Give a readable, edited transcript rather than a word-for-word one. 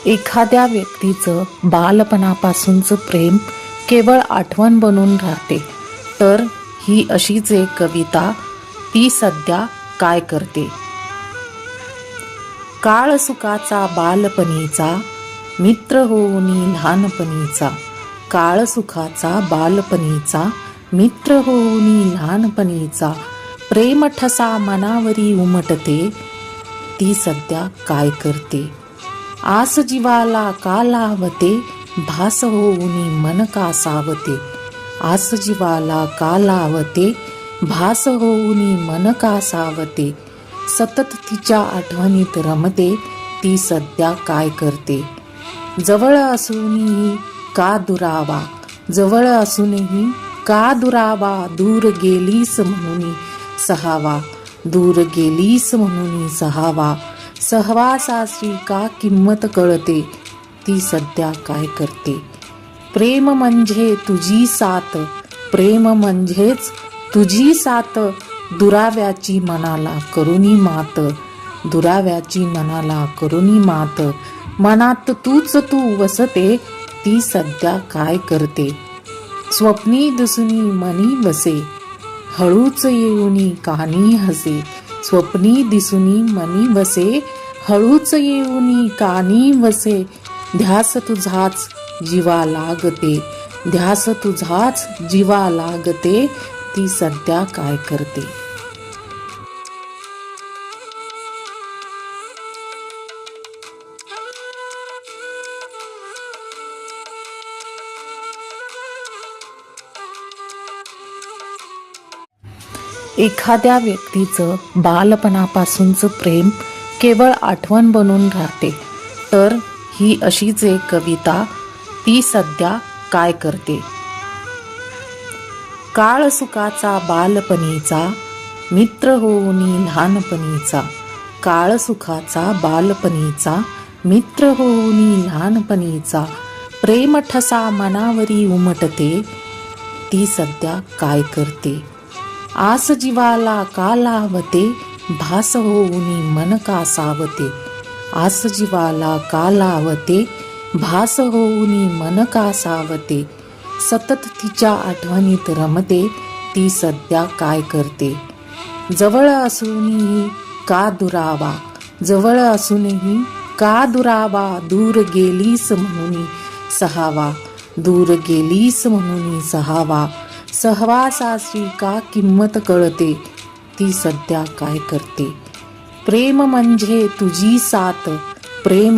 एखाद्या व्यक्तीचं बालपणापासूनचं प्रेम केवळ आठवण बनून राहते, तर ही अशीच एक कविता, ती सध्या काय करते. काळ सुखाचा बालपणीचा, मित्र होऊनी लहानपणीचा. काळ सुखाचा बालपणीचा, मित्र होऊनी लहानपणीचा. प्रेम ठसा मनावरी उमटते, ती सध्या काय करते. आस जीवाला का लावते, भास होऊनी मन का सावते. आस जीवाला का लावते, भास होऊनी मन का सावते. सतत तिच्या आठवणीत रमते, ती सध्या काय करते. जवळ असूनही का दुरावा, जवळ असूनही का दुरावा. दूर गेलीस म्हणून सहावा, दूर गेलीस म्हणून सहावा. सहवासाची का किंमत कळते, ती सध्या काय करते. प्रेम म्हणजे तुझी साथ, प्रेम म्हणजेच तुझी साथ. दुराव्याची मनाला करुणी मात, दुराव्याची मनाला करुणी मात. मनात तूच तू वसते, ती सध्या काय करते. स्वप्नी दिसुनी मनी वसे, हळूच येऊनी कानी हसे. स्वप्नी दिसुनी मनी वसे, हळूच येऊनी कानी वसे. ध्यास तुझाच जीवा लागते, ध्यास तुझाच जीवा लागते. ती सध्या काय करते. एखाद्या व्यक्तीचं बालपणापासूनचं प्रेम केवळ आठवण बनून राहते, तर ही अशीच एक कविता, ती सध्या काय करते. काळ सुखाचा बालपणीचा, मित्र होऊनी लहानपणीचा. काळ सुखाचा बालपणीचा, मित्र होऊनी लहानपणीचा. प्रेम ठसा मनावरी उमटते, ती सध्या काय करते. आस जीवाला का लावते, भास होऊनी मन का सावते. आस जीवाला का लावते, भास होऊनी मन का सावते. सतत तिच्या आठवणीत रमते, ती सध्या काय करते. जवळ असूनही का दुरावा, जवळ असूनही का दुरावा. दूर गेलीस म्हणून सहावा, दूर गेलीस म्हणून सहावा. सहवासाची का किंमत कळते, ती सध्या काय करते. प्रेम म्हणजे तुझी साथ, प्रेम